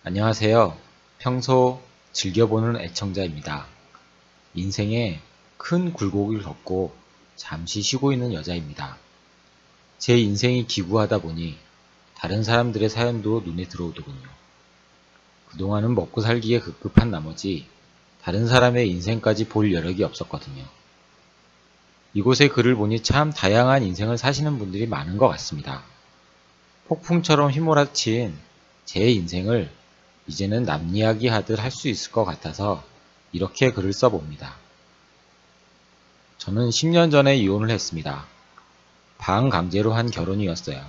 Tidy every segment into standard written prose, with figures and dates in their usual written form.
안녕하세요. 평소 즐겨보는 애청자입니다. 인생에 큰 굴곡을 겪고 잠시 쉬고 있는 여자입니다. 제 인생이 기구하다 보니 다른 사람들의 사연도 눈에 들어오더군요. 그동안은 먹고 살기에 급급한 나머지 다른 사람의 인생까지 볼 여력이 없었거든요. 이곳의 글을 보니 참 다양한 인생을 사시는 분들이 많은 것 같습니다. 폭풍처럼 휘몰아친 제 인생을 이제는 남 이야기 하듯 할 수 있을 것 같아서 이렇게 글을 써봅니다. 저는 10년 전에 이혼을 했습니다. 반강제로 한 결혼이었어요.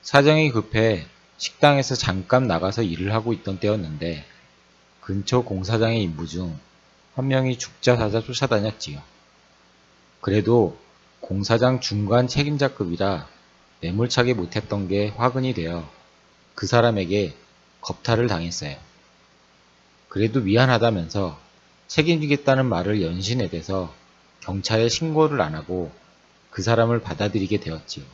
사정이 급해 식당에서 잠깐 나가서 일을 하고 있던 때였는데 근처 공사장의 인부 중 한 명이 죽자 사자 쫓아다녔지요. 그래도 공사장 중간 책임자급이라 매몰차게 못했던 게 화근이 되어 그 사람에게 겁탈을 당했어요. 그래도 미안하다면서 책임지겠다는 말을 연신해대서 경찰에 신고를 안 하고 그 사람을 받아들이게 되었지요.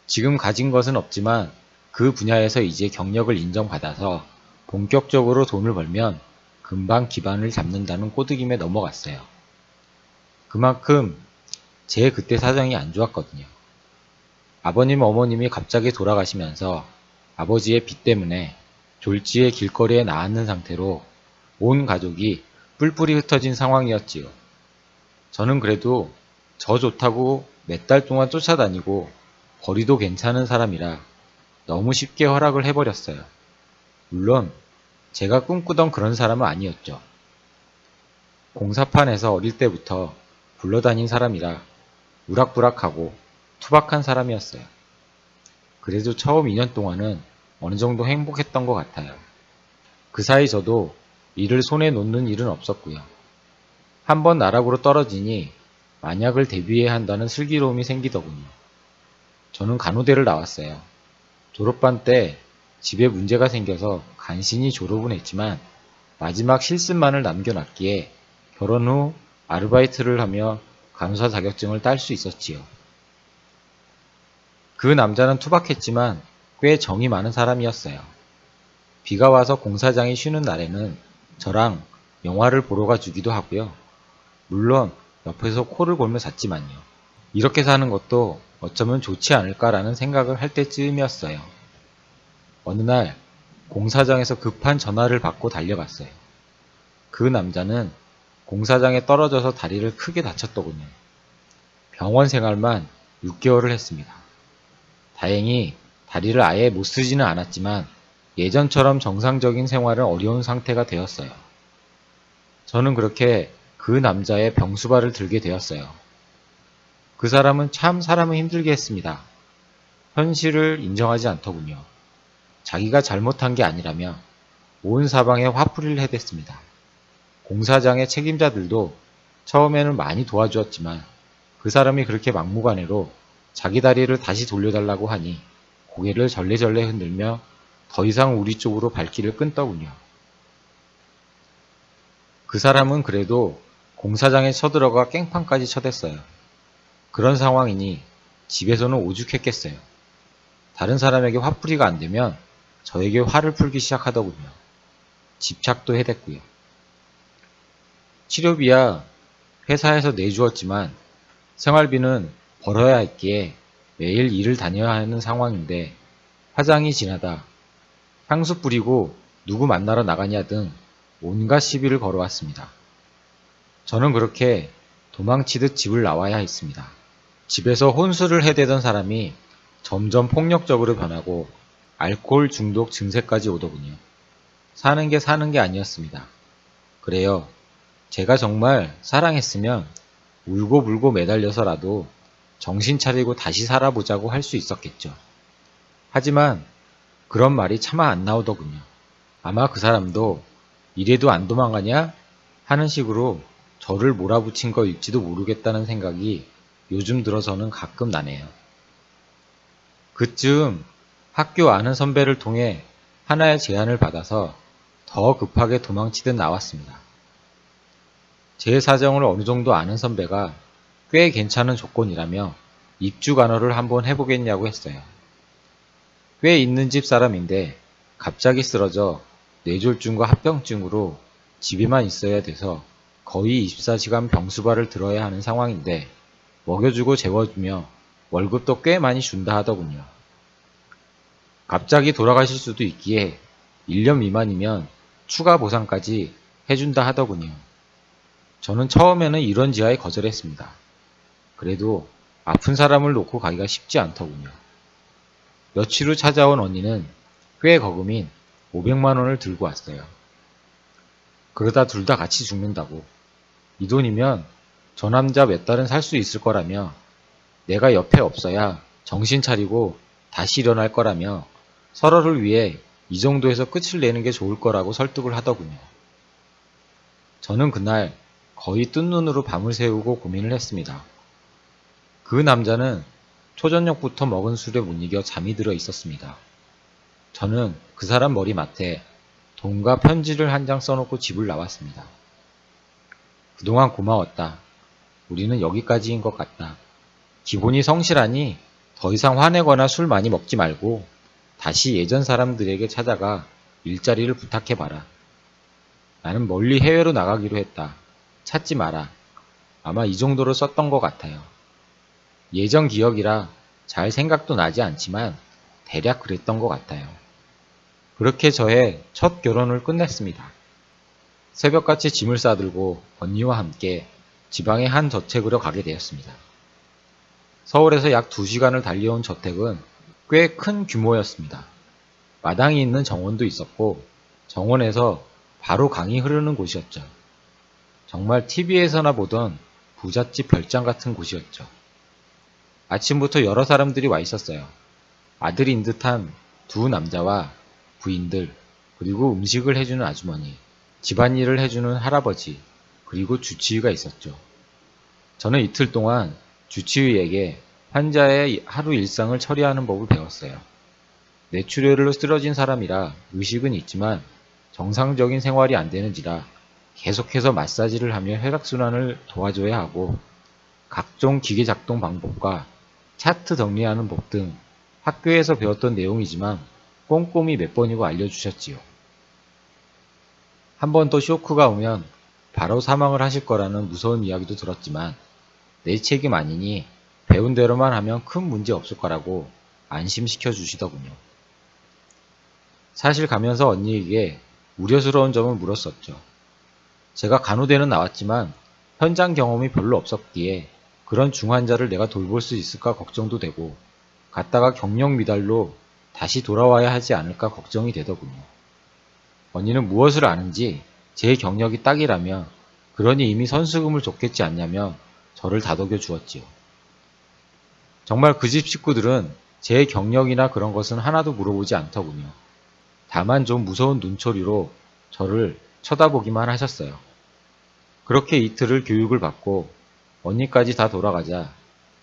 지금 가진 것은 없지만 그 분야에서 이제 경력을 인정받아서 본격적으로 돈을 벌면 금방 기반을 잡는다는 꼬드김에 넘어갔어요. 그만큼 제 그때 사정이 안 좋았거든요. 아버님 어머님이 갑자기 돌아가시면서 아버지의 빚 때문에 졸지에 길거리에 나앉는 상태로 온 가족이 뿔뿔이 흩어진 상황이었지요. 저는 그래도 저 좋다고 몇 달 동안 쫓아다니고 거리도 괜찮은 사람이라 너무 쉽게 허락을 해버렸어요. 물론 제가 꿈꾸던 그런 사람은 아니었죠. 공사판에서 어릴 때부터 굴러다닌 사람이라 우락부락하고 투박한 사람이었어요. 그래도 처음 2년 동안은 어느 정도 행복했던 것 같아요. 그 사이 저도 일을 손에 놓는 일은 없었고요. 한번 나락으로 떨어지니 만약을 대비해야 한다는 슬기로움이 생기더군요. 저는 간호대를 나왔어요. 졸업반 때 집에 문제가 생겨서 간신히 졸업은 했지만 마지막 실습만을 남겨놨기에 결혼 후 아르바이트를 하며 간호사 자격증을 딸 수 있었지요. 그 남자는 투박했지만 꽤 정이 많은 사람이었어요. 비가 와서 공사장이 쉬는 날에는 저랑 영화를 보러 가주기도 하고요. 물론 옆에서 코를 골며 잤지만요. 이렇게 사는 것도 어쩌면 좋지 않을까라는 생각을 할 때쯤이었어요. 어느 날 공사장에서 급한 전화를 받고 달려갔어요. 그 남자는 공사장에 떨어져서 다리를 크게 다쳤더군요. 병원 생활만 6개월을 했습니다. 다행히 다리를 아예 못 쓰지는 않았지만 예전처럼 정상적인 생활은 어려운 상태가 되었어요. 저는 그렇게 그 남자의 병수발을 들게 되었어요. 그 사람은 참 사람을 힘들게 했습니다. 현실을 인정하지 않더군요. 자기가 잘못한 게 아니라며 온 사방에 화풀이를 해댔습니다. 공사장의 책임자들도 처음에는 많이 도와주었지만 그 사람이 그렇게 막무가내로 자기 다리를 다시 돌려달라고 하니 고개를 절레절레 흔들며 더 이상 우리 쪽으로 발길을 끊더군요. 그 사람은 그래도 공사장에 쳐들어가 깽판까지 쳐댔어요. 그런 상황이니 집에서는 오죽했겠어요. 다른 사람에게 화풀이가 안 되면 저에게 화를 풀기 시작하더군요. 집착도 해댔고요. 치료비야 회사에서 내주었지만 생활비는 벌어야 했기에 매일 일을 다녀야 하는 상황인데 화장이 지나다 향수 뿌리고 누구 만나러 나가냐 등 온갖 시비를 걸어왔습니다. 저는 그렇게 도망치듯 집을 나와야 했습니다. 집에서 혼술을 해대던 사람이 점점 폭력적으로 변하고 알코올 중독 증세까지 오더군요. 사는 게 사는 게 아니었습니다. 그래요. 제가 정말 사랑했으면 울고불고 매달려서라도 정신 차리고 다시 살아보자고 할 수 있었겠죠. 하지만 그런 말이 차마 안 나오더군요. 아마 그 사람도 이래도 안 도망가냐? 하는 식으로 저를 몰아붙인 거일지도 모르겠다는 생각이 요즘 들어서는 가끔 나네요. 그쯤 학교 아는 선배를 통해 하나의 제안을 받아서 더 급하게 도망치듯 나왔습니다. 제 사정을 어느 정도 아는 선배가 꽤 괜찮은 조건이라며 입주 간호를 한번 해보겠냐고 했어요. 꽤 있는 집 사람인데 갑자기 쓰러져 뇌졸중과 합병증으로 집에만 있어야 돼서 거의 24시간 병수발을 들어야 하는 상황인데 먹여주고 재워주며 월급도 꽤 많이 준다 하더군요. 갑자기 돌아가실 수도 있기에 1년 미만이면 추가 보상까지 해준다 하더군요. 저는 처음에는 이런 지하에 거절했습니다. 그래도 아픈 사람을 놓고 가기가 쉽지 않더군요. 며칠 후 찾아온 언니는 꽤 거금인 500만 원을 들고 왔어요. 그러다 둘 다 같이 죽는다고. 이 돈이면 저 남자 몇 달은 살 수 있을 거라며 내가 옆에 없어야 정신 차리고 다시 일어날 거라며 서로를 위해 이 정도에서 끝을 내는 게 좋을 거라고 설득을 하더군요. 저는 그날 거의 뜬 눈으로 밤을 새우고 고민을 했습니다. 그 남자는 초저녁부터 먹은 술에 못 이겨 잠이 들어 있었습니다. 저는 그 사람 머리맡에 돈과 편지를 한 장 써놓고 집을 나왔습니다. 그동안 고마웠다. 우리는 여기까지인 것 같다. 기본이 성실하니 더 이상 화내거나 술 많이 먹지 말고 다시 예전 사람들에게 찾아가 일자리를 부탁해봐라. 나는 멀리 해외로 나가기로 했다. 찾지 마라. 아마 이 정도로 썼던 것 같아요. 예전 기억이라 잘 생각도 나지 않지만 대략 그랬던 것 같아요. 그렇게 저의 첫 결혼을 끝냈습니다. 새벽같이 짐을 싸들고 언니와 함께 지방의 한 저택으로 가게 되었습니다. 서울에서 약 2시간을 달려온 저택은 꽤 큰 규모였습니다. 마당이 있는 정원도 있었고 정원에서 바로 강이 흐르는 곳이었죠. 정말 TV에서나 보던 부잣집 별장 같은 곳이었죠. 아침부터 여러 사람들이 와 있었어요. 아들인 듯한 두 남자와 부인들, 그리고 음식을 해주는 아주머니, 집안일을 해주는 할아버지, 그리고 주치의가 있었죠. 저는 이틀 동안 주치의에게 환자의 하루 일상을 처리하는 법을 배웠어요. 뇌출혈로 쓰러진 사람이라 의식은 있지만 정상적인 생활이 안 되는지라 계속해서 마사지를 하며 혈액순환을 도와줘야 하고 각종 기계 작동 방법과 차트 정리하는 법 등 학교에서 배웠던 내용이지만 꼼꼼히 몇 번이고 알려주셨지요. 한 번 더 쇼크가 오면 바로 사망을 하실 거라는 무서운 이야기도 들었지만 내 책임 아니니 배운 대로만 하면 큰 문제 없을 거라고 안심시켜 주시더군요. 사실 가면서 언니에게 우려스러운 점을 물었었죠. 제가 간호대는 나왔지만 현장 경험이 별로 없었기에 그런 중환자를 내가 돌볼 수 있을까 걱정도 되고 갔다가 경력 미달로 다시 돌아와야 하지 않을까 걱정이 되더군요. 언니는 무엇을 아는지 제 경력이 딱이라며 그러니 이미 선수금을 줬겠지 않냐며 저를 다독여 주었지요. 정말 그 집 식구들은 제 경력이나 그런 것은 하나도 물어보지 않더군요. 다만 좀 무서운 눈초리로 저를 쳐다보기만 하셨어요. 그렇게 이틀을 교육을 받고 언니까지 다 돌아가자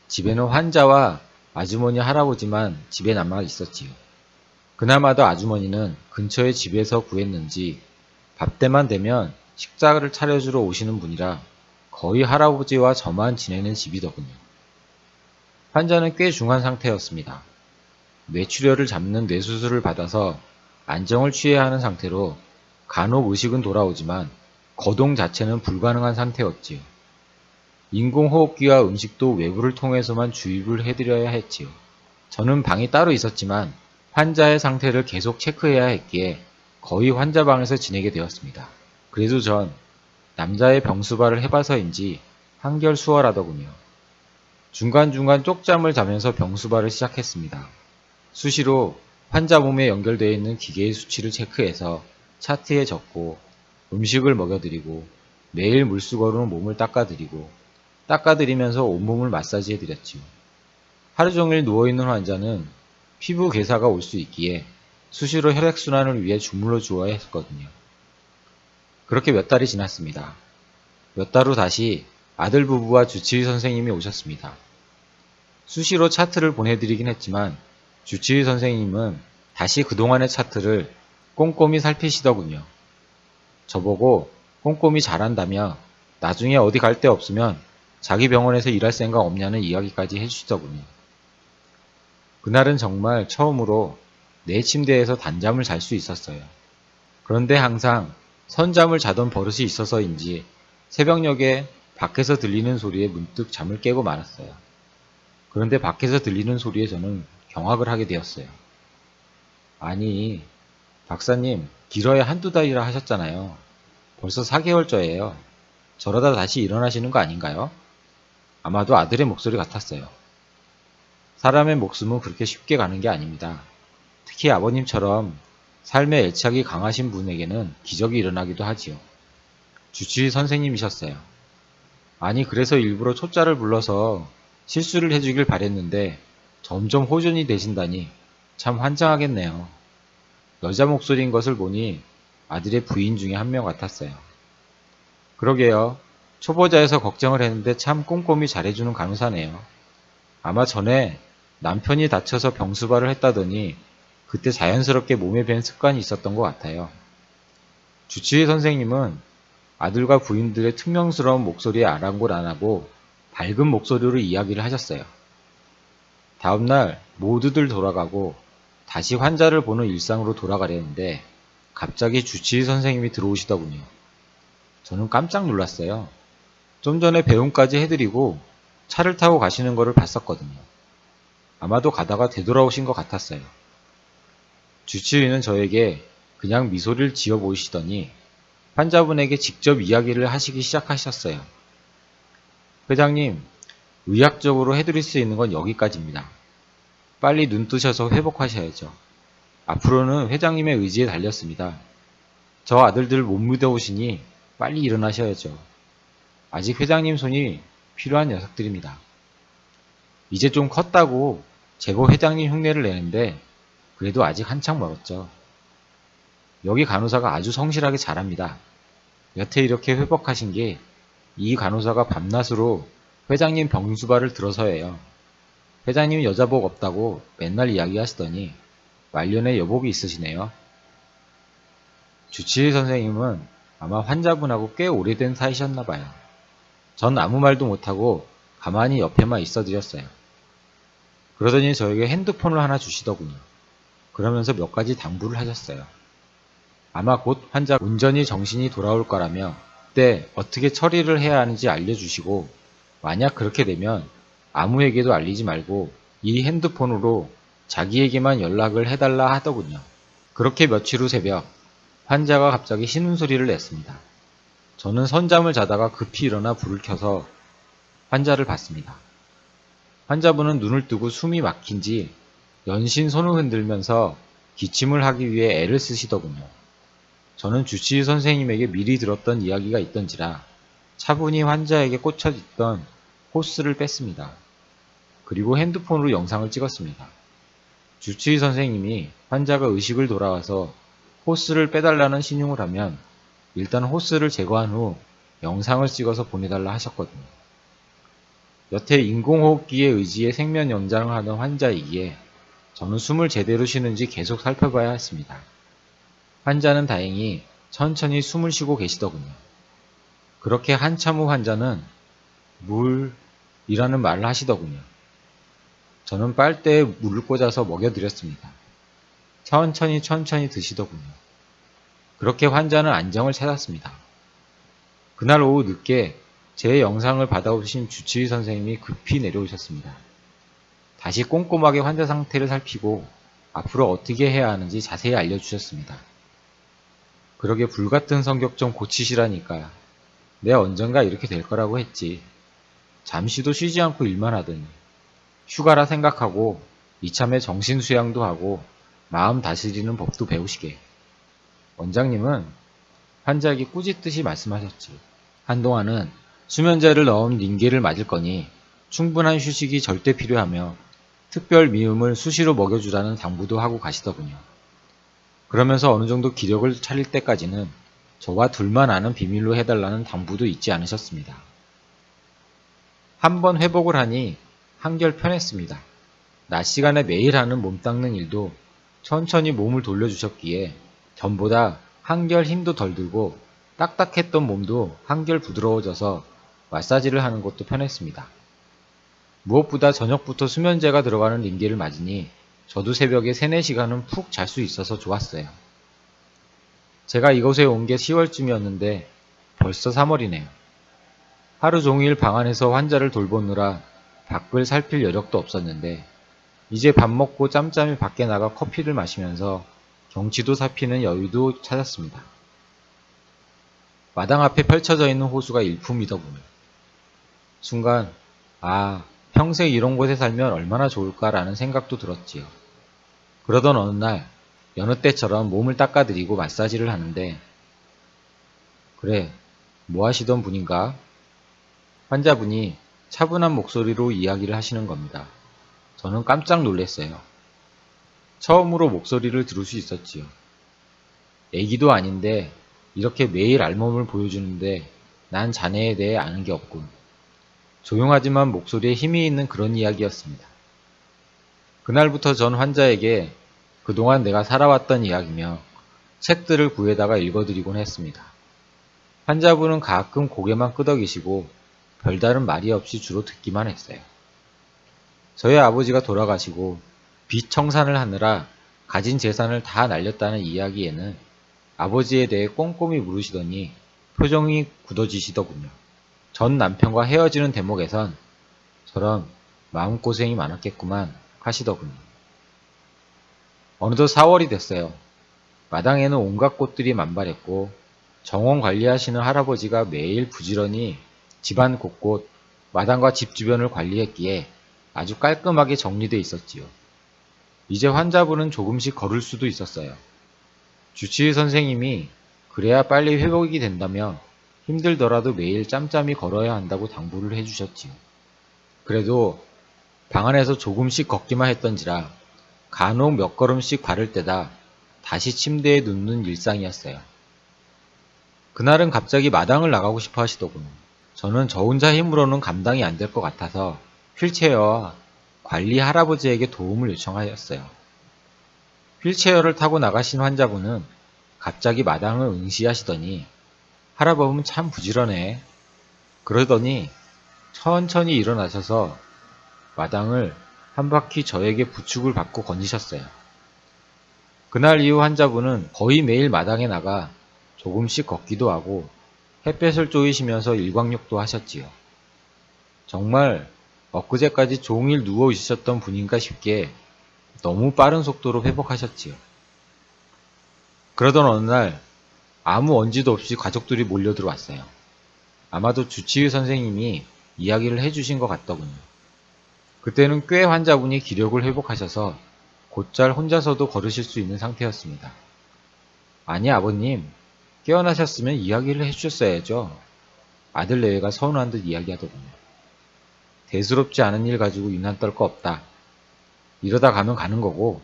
집에는 환자와 아주머니 할아버지만 집에 남아 있었지요. 그나마도 아주머니는 근처에 집에서 구했는지 밥 때만 되면 식사를 차려주러 오시는 분이라 거의 할아버지와 저만 지내는 집이더군요. 환자는 꽤 중한 상태였습니다. 뇌출혈을 잡는 뇌수술을 받아서 안정을 취해야 하는 상태로 간혹 의식은 돌아오지만 거동 자체는 불가능한 상태였지요. 인공호흡기와 음식도 외부를 통해서만 주입을 해드려야 했지요. 저는 방이 따로 있었지만 환자의 상태를 계속 체크해야 했기에 거의 환자방에서 지내게 되었습니다. 그래도 전 남자의 병수발을 해봐서인지 한결 수월하더군요. 중간중간 쪽잠을 자면서 병수발을 시작했습니다. 수시로 환자 몸에 연결되어 있는 기계의 수치를 체크해서 차트에 적고 음식을 먹여드리고 매일 물수거로 몸을 닦아드리면서 온몸을 마사지해드렸지요. 하루 종일 누워있는 환자는 피부 괴사가 올 수 있기에 수시로 혈액순환을 위해 주물러 주어야 했거든요. 그렇게 몇 달이 지났습니다. 몇 달 후 다시 아들 부부와 주치의 선생님이 오셨습니다. 수시로 차트를 보내드리긴 했지만 주치의 선생님은 다시 그동안의 차트를 꼼꼼히 살피시더군요. 저보고 꼼꼼히 잘한다며 나중에 어디 갈 데 없으면 자기 병원에서 일할 생각 없냐는 이야기까지 해주시더군요. 그날은 정말 처음으로 내 침대에서 단잠을 잘 수 있었어요. 그런데 항상 선잠을 자던 버릇이 있어서인지 새벽녘에 밖에서 들리는 소리에 문득 잠을 깨고 말았어요. 그런데 밖에서 들리는 소리에 저는 경악을 하게 되었어요. 아니, 박사님, 길어야 한두 달이라 하셨잖아요. 벌써 4개월째예요. 저러다 다시 일어나시는 거 아닌가요? 아마도 아들의 목소리 같았어요. 사람의 목숨은 그렇게 쉽게 가는 게 아닙니다. 특히 아버님처럼 삶의 애착이 강하신 분에게는 기적이 일어나기도 하지요. 주치의 선생님이셨어요. 아니, 그래서 일부러 초짜를 불러서 실수를 해주길 바랬는데 점점 호전이 되신다니 참 환장하겠네요. 여자 목소리인 것을 보니 아들의 부인 중에 한 명 같았어요. 그러게요. 초보자여서 걱정을 했는데 참 꼼꼼히 잘해주는 간호사네요. 아마 전에 남편이 다쳐서 병수발을 했다더니 그때 자연스럽게 몸에 밴 습관이 있었던 것 같아요. 주치의 선생님은 아들과 부인들의 퉁명스러운 목소리에 아랑곳 안 하고 밝은 목소리로 이야기를 하셨어요. 다음날 모두들 돌아가고 다시 환자를 보는 일상으로 돌아가려는데 갑자기 주치의 선생님이 들어오시더군요. 저는 깜짝 놀랐어요. 좀 전에 배웅까지 해드리고 차를 타고 가시는 거를 봤었거든요. 아마도 가다가 되돌아오신 것 같았어요. 주치의는 저에게 그냥 미소를 지어 보이시더니 환자분에게 직접 이야기를 하시기 시작하셨어요. 회장님, 의학적으로 해드릴 수 있는 건 여기까지입니다. 빨리 눈 뜨셔서 회복하셔야죠. 앞으로는 회장님의 의지에 달렸습니다. 저 아들들 못 믿어오시니 빨리 일어나셔야죠. 아직 회장님 손이 필요한 녀석들입니다. 이제 좀 컸다고 제법 회장님 흉내를 내는데 그래도 아직 한창 멀었죠. 여기 간호사가 아주 성실하게 잘합니다. 여태 이렇게 회복하신 게 이 간호사가 밤낮으로 회장님 병수발을 들어서예요. 회장님 여자복 없다고 맨날 이야기하시더니 말년에 여복이 있으시네요. 주치의 선생님은 아마 환자분하고 꽤 오래된 사이셨나봐요. 전 아무 말도 못하고 가만히 옆에만 있어드렸어요. 그러더니 저에게 핸드폰을 하나 주시더군요. 그러면서 몇 가지 당부를 하셨어요. 아마 곧 환자 온전히 정신이 돌아올 거라며 그때 어떻게 처리를 해야 하는지 알려주시고 만약 그렇게 되면 아무에게도 알리지 말고 이 핸드폰으로 자기에게만 연락을 해달라 하더군요. 그렇게 며칠 후 새벽 환자가 갑자기 신음소리를 냈습니다. 저는 선잠을 자다가 급히 일어나 불을 켜서 환자를 봤습니다. 환자분은 눈을 뜨고 숨이 막힌지 연신 손을 흔들면서 기침을 하기 위해 애를 쓰시더군요. 저는 주치의 선생님에게 미리 들었던 이야기가 있던지라 차분히 환자에게 꽂혀 있던 호스를 뺐습니다. 그리고 핸드폰으로 영상을 찍었습니다. 주치의 선생님이 환자가 의식을 돌아와서 호스를 빼달라는 신용을 하면 일단 호스를 제거한 후 영상을 찍어서 보내달라 하셨거든요. 여태 인공호흡기에 의지해 생명 연장을 하던 환자이기에 저는 숨을 제대로 쉬는지 계속 살펴봐야 했습니다. 환자는 다행히 천천히 숨을 쉬고 계시더군요. 그렇게 한참 후 환자는 물이라는 말을 하시더군요. 저는 빨대에 물을 꽂아서 먹여드렸습니다. 천천히 드시더군요. 그렇게 환자는 안정을 찾았습니다. 그날 오후 늦게 제 영상을 받아오신 주치의 선생님이 급히 내려오셨습니다. 다시 꼼꼼하게 환자 상태를 살피고 앞으로 어떻게 해야 하는지 자세히 알려주셨습니다. 그러게 불같은 성격 좀 고치시라니까. 내가 언젠가 이렇게 될 거라고 했지. 잠시도 쉬지 않고 일만 하더니. 휴가라 생각하고 이참에 정신 수양도 하고 마음 다스리는 법도 배우시게. 원장님은 환자에게 꾸짖듯이 말씀하셨지. 한동안은 수면제를 넣은 링겔을 맞을 거니 충분한 휴식이 절대 필요하며 특별 미움을 수시로 먹여주라는 당부도 하고 가시더군요. 그러면서 어느 정도 기력을 차릴 때까지는 저와 둘만 아는 비밀로 해달라는 당부도 잊지 않으셨습니다. 한번 회복을 하니 한결 편했습니다. 낮 시간에 매일 하는 몸 닦는 일도 천천히 몸을 돌려주셨기에 전보다 한결 힘도 덜 들고 딱딱했던 몸도 한결 부드러워져서 마사지를 하는 것도 편했습니다. 무엇보다 저녁부터 수면제가 들어가는 링겔을 맞으니 저도 새벽에 3, 4시간은 푹 잘 수 있어서 좋았어요. 제가 이곳에 온 게 10월쯤이었는데 벌써 3월이네요. 하루 종일 방 안에서 환자를 돌보느라 밖을 살필 여력도 없었는데 이제 밥 먹고 짬짬이 밖에 나가 커피를 마시면서 경치도 살피는 여유도 찾았습니다. 마당 앞에 펼쳐져 있는 호수가 일품이더군요. 순간 평생 이런 곳에 살면 얼마나 좋을까라는 생각도 들었지요. 그러던 어느 날 여느 때처럼 몸을 닦아드리고 마사지를 하는데 그래, 뭐 하시던 분인가? 환자분이 차분한 목소리로 이야기를 하시는 겁니다. 저는 깜짝 놀랐어요. 처음으로 목소리를 들을 수 있었지요. 애기도 아닌데 이렇게 매일 알몸을 보여주는데 난 자네에 대해 아는 게 없군. 조용하지만 목소리에 힘이 있는 그런 이야기였습니다. 그날부터 전 환자에게 그동안 내가 살아왔던 이야기며 책들을 구해다가 읽어드리곤 했습니다. 환자분은 가끔 고개만 끄덕이시고 별다른 말이 없이 주로 듣기만 했어요. 저희 아버지가 돌아가시고 빚 청산을 하느라 가진 재산을 다 날렸다는 이야기에는 아버지에 대해 꼼꼼히 물으시더니 표정이 굳어지시더군요. 전 남편과 헤어지는 대목에선 저런 마음고생이 많았겠구만 하시더군요. 어느덧 4월이 됐어요. 마당에는 온갖 꽃들이 만발했고 정원 관리하시는 할아버지가 매일 부지런히 집안 곳곳 마당과 집 주변을 관리했기에 아주 깔끔하게 정리돼 있었지요. 이제 환자분은 조금씩 걸을 수도 있었어요. 주치의 선생님이 그래야 빨리 회복이 된다며 힘들더라도 매일 짬짬이 걸어야 한다고 당부를 해주셨지요. 그래도 방 안에서 조금씩 걷기만 했던지라 간혹 몇 걸음씩 바를 때다 다시 침대에 눕는 일상이었어요. 그날은 갑자기 마당을 나가고 싶어 하시더군요. 저는 저 혼자 힘으로는 감당이 안 될 것 같아서 휠체어와 관리 할아버지에게 도움을 요청하였어요. 휠체어를 타고 나가신 환자분은 갑자기 마당을 응시하시더니 할아버지는 참 부지런해. 그러더니 천천히 일어나셔서 마당을 한 바퀴 저에게 부축을 받고 건지셨어요. 그날 이후 환자분은 거의 매일 마당에 나가 조금씩 걷기도 하고 햇볕을 쬐이시면서 일광욕도 하셨지요. 정말 엊그제까지 종일 누워 있으셨던 분인가 싶게 너무 빠른 속도로 회복하셨지요. 그러던 어느 날 아무 언지도 없이 가족들이 몰려 들어왔어요. 아마도 주치의 선생님이 이야기를 해주신 것 같더군요. 그때는 꽤 환자분이 기력을 회복하셔서 곧잘 혼자서도 걸으실 수 있는 상태였습니다. 아니 아버님, 깨어나셨으면 이야기를 해주셨어야죠. 아들 내외가 서운한 듯 이야기하더군요. 대수롭지 않은 일 가지고 유난 떨 거 없다. 이러다 가면 가는 거고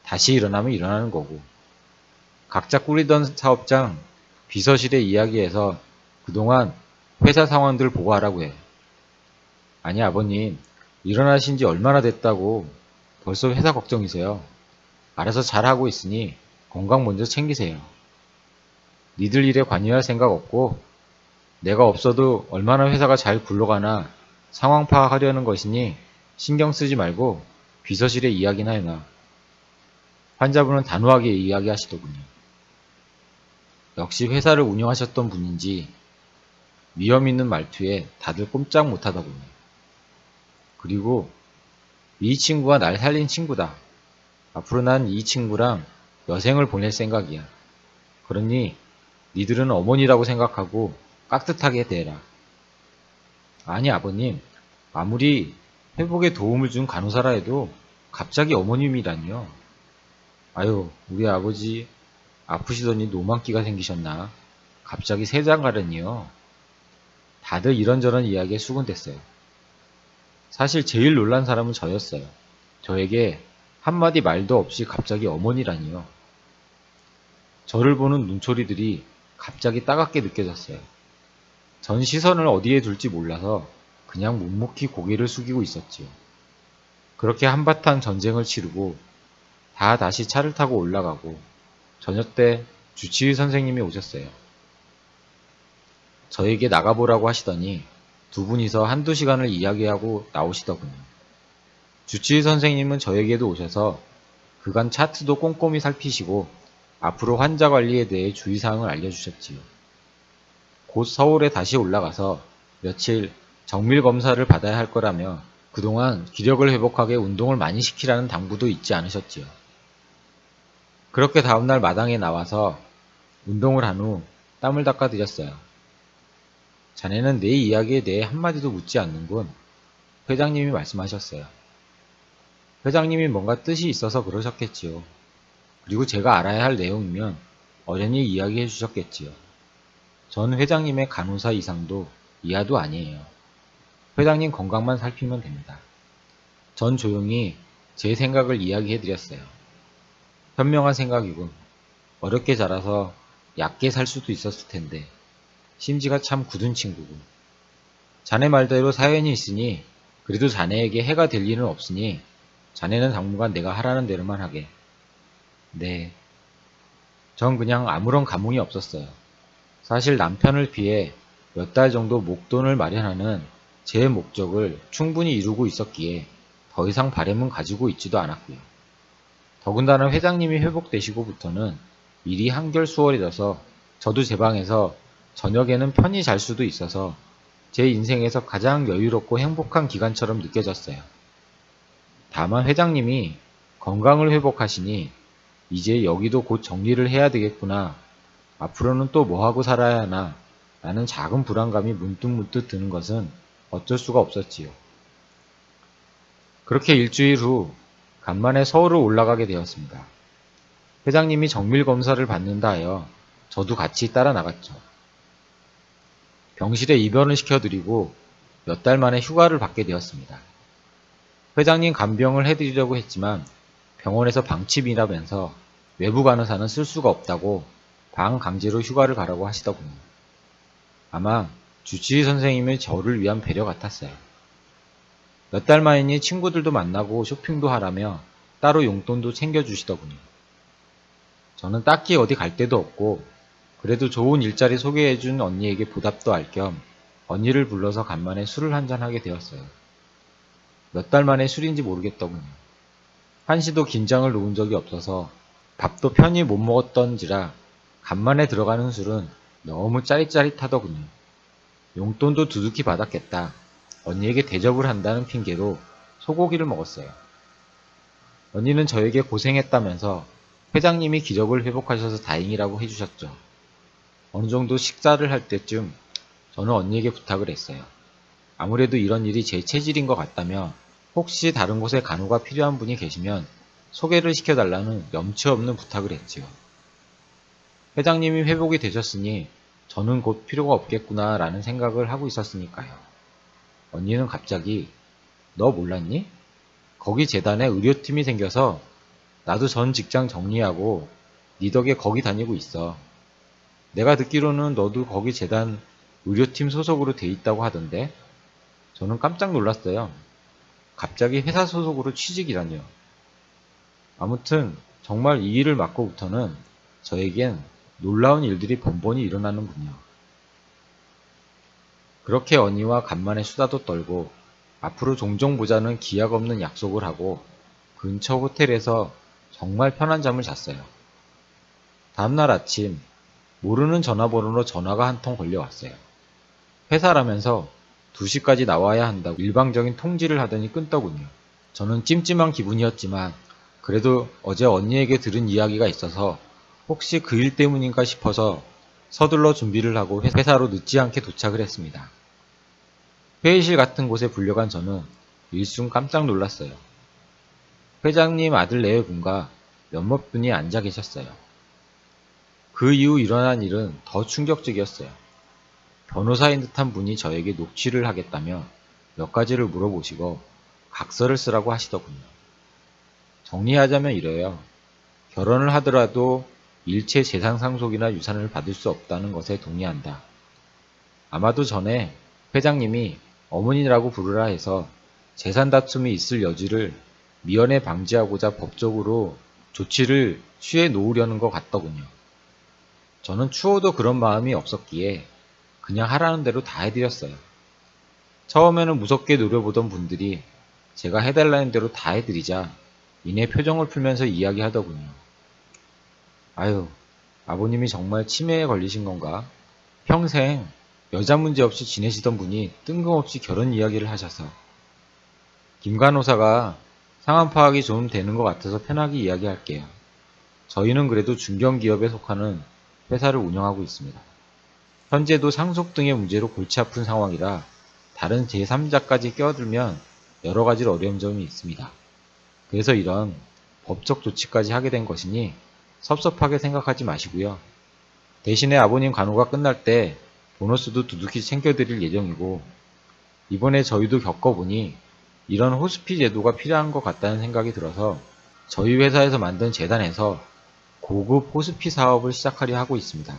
다시 일어나면 일어나는 거고 각자 꾸리던 사업장 비서실에 이야기해서 그동안 회사 상황들 보고하라고 해. 아니 아버님, 일어나신 지 얼마나 됐다고 벌써 회사 걱정이세요. 알아서 잘하고 있으니 건강 먼저 챙기세요. 니들 일에 관여할 생각 없고 내가 없어도 얼마나 회사가 잘 굴러가나 상황 파악하려는 것이니 신경 쓰지 말고 비서실에 이야기나 해놔. 환자분은 단호하게 이야기하시더군요. 역시 회사를 운영하셨던 분인지 위험 있는 말투에 다들 꼼짝 못하더군요. 그리고 이 친구가 날 살린 친구다. 앞으로 난 이 친구랑 여생을 보낼 생각이야. 그러니 니들은 어머니라고 생각하고 깍듯하게 대해라. 아니 아버님, 아무리 회복에 도움을 준 간호사라 해도 갑자기 어머님이라니요. 아유, 우리 아버지 아프시더니 노만기가 생기셨나? 갑자기 세장 가려니요. 다들 이런저런 이야기에 수군댔어요. 사실 제일 놀란 사람은 저였어요. 저에게 한마디 말도 없이 갑자기 어머니라니요. 저를 보는 눈초리들이 갑자기 따갑게 느껴졌어요. 전 시선을 어디에 둘지 몰라서 그냥 묵묵히 고개를 숙이고 있었지요. 그렇게 한바탕 전쟁을 치르고 다 다시 차를 타고 올라가고 저녁 때 주치의 선생님이 오셨어요. 저에게 나가보라고 하시더니 두 분이서 한두 시간을 이야기하고 나오시더군요. 주치의 선생님은 저에게도 오셔서 그간 차트도 꼼꼼히 살피시고 앞으로 환자 관리에 대해 주의사항을 알려주셨지요. 곧 서울에 다시 올라가서 며칠 정밀 검사를 받아야 할 거라며 그동안 기력을 회복하게 운동을 많이 시키라는 당부도 잊지 않으셨지요. 그렇게 다음날 마당에 나와서 운동을 한 후 땀을 닦아드렸어요. 자네는 내 이야기에 대해 한마디도 묻지 않는군. 회장님이 말씀하셨어요. 회장님이 뭔가 뜻이 있어서 그러셨겠지요. 그리고 제가 알아야 할 내용이면 어련히 이야기해 주셨겠지요. 전 회장님의 간호사 이상도 이하도 아니에요. 회장님 건강만 살피면 됩니다. 전 조용히 제 생각을 이야기해 드렸어요. 현명한 생각이군. 어렵게 자라서 얕게 살 수도 있었을 텐데 심지가 참 굳은 친구군. 자네 말대로 사연이 있으니 그래도 자네에게 해가 될 일은 없으니 자네는 당분간 내가 하라는 대로만 하게. 네. 전 그냥 아무런 감흥이 없었어요. 사실 남편을 피해 몇 달 정도 목돈을 마련하는 제 목적을 충분히 이루고 있었기에 더 이상 바램은 가지고 있지도 않았고요. 더군다나 회장님이 회복되시고부터는 일이 한결 수월해져서 저도 제 방에서 저녁에는 편히 잘 수도 있어서 제 인생에서 가장 여유롭고 행복한 기간처럼 느껴졌어요. 다만 회장님이 건강을 회복하시니 이제 여기도 곧 정리를 해야 되겠구나. 앞으로는 또 뭐하고 살아야 하나 라는 작은 불안감이 문득문득 드는 것은 어쩔 수가 없었지요. 그렇게 일주일 후 간만에 서울을 올라가게 되었습니다. 회장님이 정밀 검사를 받는다 하여 저도 같이 따라 나갔죠. 병실에 입원을 시켜드리고 몇 달 만에 휴가를 받게 되었습니다. 회장님 간병을 해드리려고 했지만 병원에서 방침이라면서 외부 간호사는 쓸 수가 없다고 방 강제로 휴가를 가라고 하시더군요. 아마 주치의 선생님의 저를 위한 배려 같았어요. 몇 달 만이니 친구들도 만나고 쇼핑도 하라며 따로 용돈도 챙겨주시더군요. 저는 딱히 어디 갈 데도 없고 그래도 좋은 일자리 소개해준 언니에게 보답도 할 겸 언니를 불러서 간만에 술을 한잔하게 되었어요. 몇 달 만에 술인지 모르겠더군요. 한시도 긴장을 놓은 적이 없어서 밥도 편히 못 먹었던지라 간만에 들어가는 술은 너무 짜릿짜릿하더군요. 용돈도 두둑히 받았겠다. 언니에게 대접을 한다는 핑계로 소고기를 먹었어요. 언니는 저에게 고생했다면서 회장님이 기력을 회복하셔서 다행이라고 해주셨죠. 어느 정도 식사를 할 때쯤 저는 언니에게 부탁을 했어요. 아무래도 이런 일이 제 체질인 것 같다며 혹시 다른 곳에 간호가 필요한 분이 계시면 소개를 시켜달라는 염치 없는 부탁을 했지요. 회장님이 회복이 되셨으니 저는 곧 필요가 없겠구나 라는 생각을 하고 있었으니까요. 언니는 갑자기 너 몰랐니? 거기 재단에 의료팀이 생겨서 나도 전 직장 정리하고 네 덕에 거기 다니고 있어. 내가 듣기로는 너도 거기 재단 의료팀 소속으로 돼 있다고 하던데 저는 깜짝 놀랐어요. 갑자기 회사 소속으로 취직이라뇨. 아무튼 정말 이 일을 맡고부터는 저에겐 놀라운 일들이 번번이 일어나는군요. 그렇게 언니와 간만에 수다도 떨고 앞으로 종종 보자는 기약 없는 약속을 하고 근처 호텔에서 정말 편한 잠을 잤어요. 다음날 아침 모르는 전화번호로 전화가 한 통 걸려왔어요. 회사라면서 2시까지 나와야 한다고 일방적인 통지를 하더니 끊더군요. 저는 찜찜한 기분이었지만 그래도 어제 언니에게 들은 이야기가 있어서 혹시 그 일 때문인가 싶어서 서둘러 준비를 하고 회사로 늦지 않게 도착을 했습니다. 회의실 같은 곳에 불려간 저는 일순 깜짝 놀랐어요. 회장님 아들 내외분과 몇몇 분이 앉아 계셨어요. 그 이후 일어난 일은 더 충격적이었어요. 변호사인 듯한 분이 저에게 녹취를 하겠다며 몇 가지를 물어보시고 각서를 쓰라고 하시더군요. 정리하자면 이래요. 결혼을 하더라도 일체 재산 상속이나 유산을 받을 수 없다는 것에 동의한다. 아마도 전에 회장님이 어머니라고 부르라 해서 재산 다툼이 있을 여지를 미연에 방지하고자 법적으로 조치를 취해 놓으려는 것 같더군요. 저는 추호도 그런 마음이 없었기에 그냥 하라는 대로 다 해드렸어요. 처음에는 무섭게 노려보던 분들이 제가 해달라는 대로 다 해드리자 이내 표정을 풀면서 이야기하더군요. 아유, 아버님이 정말 치매에 걸리신 건가? 평생 여자 문제 없이 지내시던 분이 뜬금없이 결혼 이야기를 하셔서. 김 간호사가 상황 파악이 좀 되는 것 같아서 편하게 이야기할게요. 저희는 그래도 중견기업에 속하는 회사를 운영하고 있습니다. 현재도 상속 등의 문제로 골치 아픈 상황이라 다른 제3자까지 껴들면 여러 가지 어려운 점이 있습니다. 그래서 이런 법적 조치까지 하게 된 것이니 섭섭하게 생각하지 마시고요. 대신에 아버님 간호가 끝날 때 보너스도 두둑히 챙겨드릴 예정이고, 이번에 저희도 겪어보니 이런 호스피 제도가 필요한 것 같다는 생각이 들어서 저희 회사에서 만든 재단에서 고급 호스피 사업을 시작하려 하고 있습니다.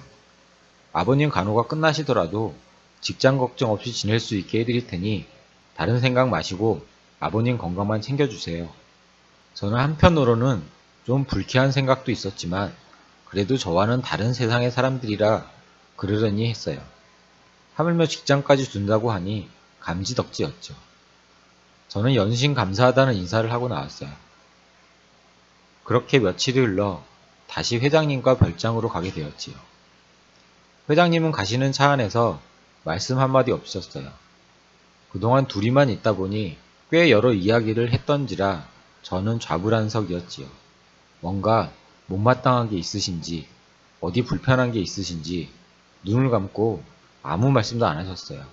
아버님 간호가 끝나시더라도 직장 걱정 없이 지낼 수 있게 해드릴 테니 다른 생각 마시고 아버님 건강만 챙겨주세요. 저는 한편으로는 좀 불쾌한 생각도 있었지만 그래도 저와는 다른 세상의 사람들이라 그러려니 했어요. 하물며 직장까지 준다고 하니 감지덕지였죠. 저는 연신 감사하다는 인사를 하고 나왔어요. 그렇게 며칠이 흘러 다시 회장님과 별장으로 가게 되었지요. 회장님은 가시는 차 안에서 말씀 한마디 없으셨어요. 그동안 둘이만 있다 보니 꽤 여러 이야기를 했던지라 저는 좌불안석이었지요. 뭔가 못마땅한 게 있으신지, 어디 불편한 게 있으신지 눈을 감고 아무 말씀도 안 하셨어요.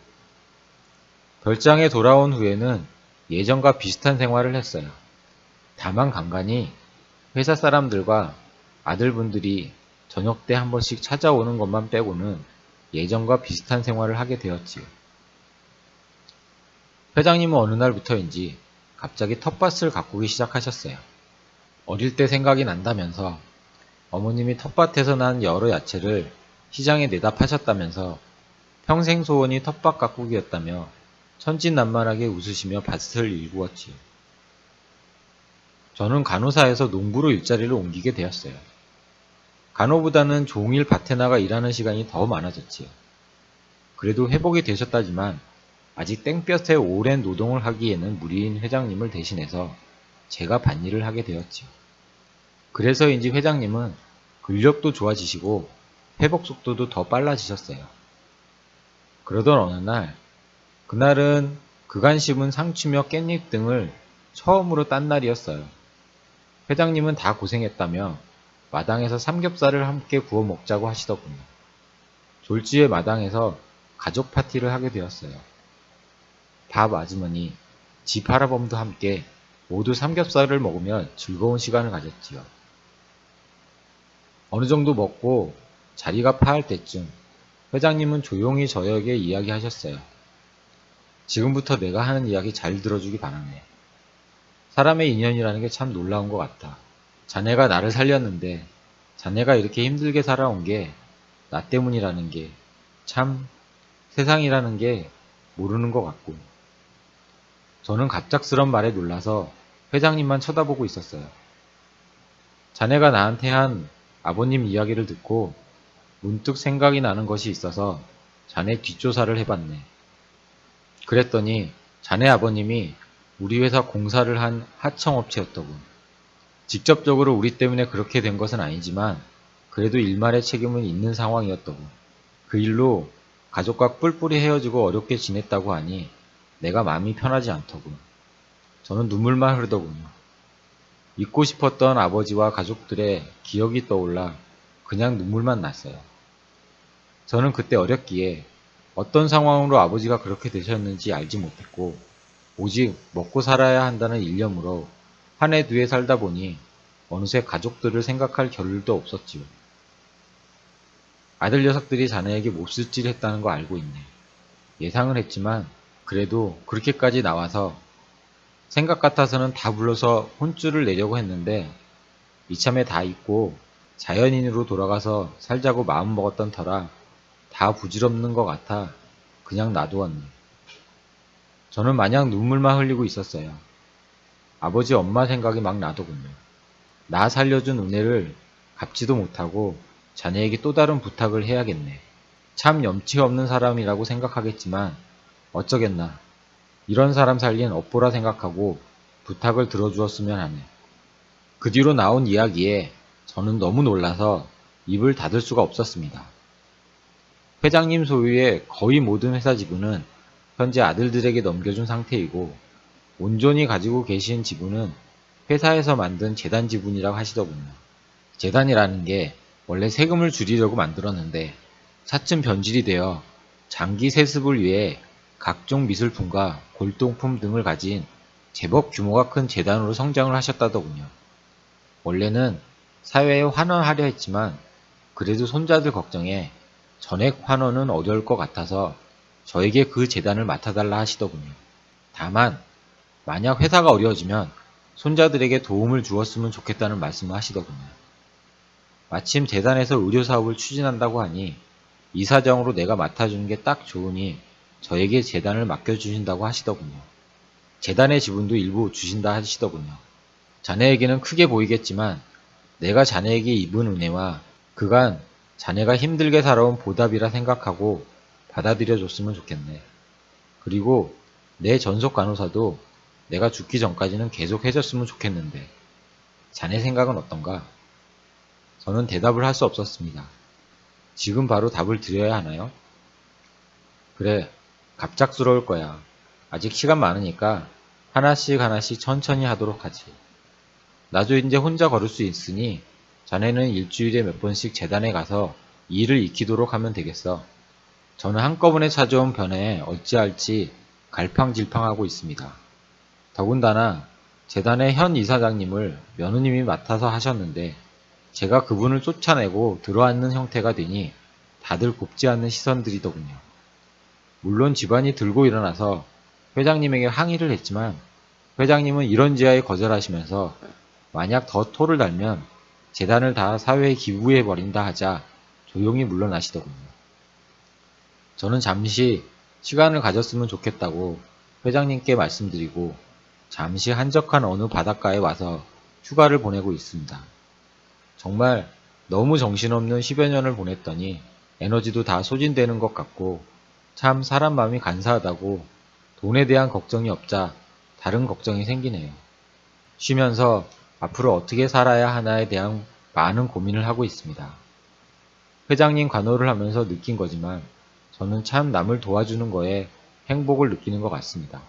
별장에 돌아온 후에는 예전과 비슷한 생활을 했어요. 다만 간간히 회사 사람들과 아들분들이 저녁 때 한 번씩 찾아오는 것만 빼고는 예전과 비슷한 생활을 하게 되었지요. 회장님은 어느 날부터인지 갑자기 텃밭을 가꾸기 시작하셨어요. 어릴 때 생각이 난다면서 어머님이 텃밭에서 난 여러 야채를 시장에 내다 파셨다면서 평생 소원이 텃밭 가꾸기였다며 천진난만하게 웃으시며 밭을 일구었지요. 저는 간호사에서 농부로 일자리를 옮기게 되었어요. 간호보다는 종일 밭에 나가 일하는 시간이 더 많아졌지요. 그래도 회복이 되셨다지만 아직 땡볕에 오랜 노동을 하기에는 무리인 회장님을 대신해서 제가 밭일을 하게 되었지요. 그래서인지 회장님은 근력도 좋아지시고 회복 속도도 더 빨라지셨어요. 그러던 어느 날, 그날은 그간 심은 상추며 깻잎 등을 처음으로 딴 날이었어요. 회장님은 다 고생했다며 마당에서 삼겹살을 함께 구워 먹자고 하시더군요. 졸지에 마당에서 가족 파티를 하게 되었어요. 밥 아주머니, 집 할아범도 함께 모두 삼겹살을 먹으며 즐거운 시간을 가졌지요. 어느 정도 먹고 자리가 파할 때쯤 회장님은 조용히 저에게 이야기하셨어요. 지금부터 내가 하는 이야기 잘 들어주기 바라네. 사람의 인연이라는 게 참 놀라운 것 같다. 자네가 나를 살렸는데 자네가 이렇게 힘들게 살아온 게 나 때문이라는 게 참 세상이라는 게 모르는 것 같고. 저는 갑작스런 말에 놀라서 회장님만 쳐다보고 있었어요. 자네가 나한테 한 아버님 이야기를 듣고 문득 생각이 나는 것이 있어서 자네 뒷조사를 해봤네. 그랬더니 자네 아버님이 우리 회사 공사를 한 하청업체였더군. 직접적으로 우리 때문에 그렇게 된 것은 아니지만 그래도 일말의 책임은 있는 상황이었더군. 그 일로 가족과 뿔뿔이 헤어지고 어렵게 지냈다고 하니 내가 마음이 편하지 않더군. 저는 눈물만 흐르더군요. 잊고 싶었던 아버지와 가족들의 기억이 떠올라 그냥 눈물만 났어요. 저는 그때 어렸기에 어떤 상황으로 아버지가 그렇게 되셨는지 알지 못했고 오직 먹고 살아야 한다는 일념으로 한 해 두 해 살다 보니 어느새 가족들을 생각할 겨를도 없었지요. 아들 녀석들이 자네에게 몹쓸 했다는 거 알고 있네. 예상은 했지만 그래도 그렇게까지 나와서 생각 같아서는 다 불러서 혼쭐을 내려고 했는데 이참에 다 잊고 자연인으로 돌아가서 살자고 마음먹었던 터라 다 부질없는 것 같아 그냥 놔두었네. 저는 마냥 눈물만 흘리고 있었어요. 아버지 엄마 생각이 막 나더군요. 나 살려준 은혜를 갚지도 못하고 자네에게 또 다른 부탁을 해야겠네. 참 염치 없는 사람이라고 생각하겠지만 어쩌겠나. 이런 사람 살린 업보라 생각하고 부탁을 들어주었으면 하네. 그 뒤로 나온 이야기에 저는 너무 놀라서 입을 닫을 수가 없었습니다. 회장님 소유의 거의 모든 회사 지분은 현재 아들들에게 넘겨준 상태이고 온전히 가지고 계신 지분은 회사에서 만든 재단 지분이라고 하시더군요. 재단이라는 게 원래 세금을 줄이려고 만들었는데 차츰 변질이 되어 장기 세습을 위해 각종 미술품과 골동품 등을 가진 제법 규모가 큰 재단으로 성장을 하셨다더군요. 원래는 사회에 환원하려 했지만 그래도 손자들 걱정에 전액 환원은 어려울 것 같아서 저에게 그 재단을 맡아달라 하시더군요. 다만 만약 회사가 어려워지면 손자들에게 도움을 주었으면 좋겠다는 말씀을 하시더군요. 마침 재단에서 의료사업을 추진한다고 하니 이 사정으로 내가 맡아주는 게 딱 좋으니 저에게 재단을 맡겨주신다고 하시더군요. 재단의 지분도 일부 주신다 하시더군요. 자네에게는 크게 보이겠지만 내가 자네에게 입은 은혜와 그간 자네가 힘들게 살아온 보답이라 생각하고 받아들여줬으면 좋겠네. 그리고 내 전속 간호사도 내가 죽기 전까지는 계속 해줬으면 좋겠는데 자네 생각은 어떤가? 저는 대답을 할 수 없었습니다. 지금 바로 답을 드려야 하나요? 그래, 갑작스러울 거야. 아직 시간 많으니까 하나씩 하나씩 천천히 하도록 하지. 나도 이제 혼자 걸을 수 있으니 자네는 일주일에 몇 번씩 재단에 가서 일을 익히도록 하면 되겠어. 저는 한꺼번에 찾아온 변화에 어찌할지 갈팡질팡하고 있습니다. 더군다나 재단의 현 이사장님을 며느님이 맡아서 하셨는데 제가 그분을 쫓아내고 들어앉는 형태가 되니 다들 곱지 않는 시선들이더군요. 물론 집안이 들고 일어나서 회장님에게 항의를 했지만 회장님은 이런 지하에 거절하시면서 만약 더 토를 달면 재단을 다 사회에 기부해버린다 하자 조용히 물러나시더군요. 저는 잠시 시간을 가졌으면 좋겠다고 회장님께 말씀드리고 잠시 한적한 어느 바닷가에 와서 휴가를 보내고 있습니다. 정말 너무 정신없는 10여 년을 보냈더니 에너지도 다 소진되는 것 같고 참 사람 마음이 간사하다고 돈에 대한 걱정이 없자 다른 걱정이 생기네요. 쉬면서 앞으로 어떻게 살아야 하나에 대한 많은 고민을 하고 있습니다. 회장님 간호를 하면서 느낀 거지만 저는 참 남을 도와주는 거에 행복을 느끼는 것 같습니다.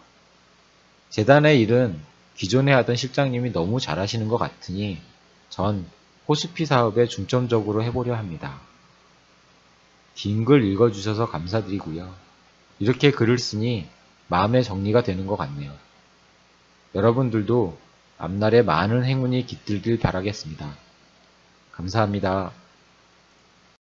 재단의 일은 기존에 하던 실장님이 너무 잘하시는 것 같으니 전 호스피 사업에 중점적으로 해보려 합니다. 긴 글 읽어주셔서 감사드리고요. 이렇게 글을 쓰니 마음의 정리가 되는 것 같네요. 여러분들도 앞날에 많은 행운이 깃들길 바라겠습니다. 감사합니다.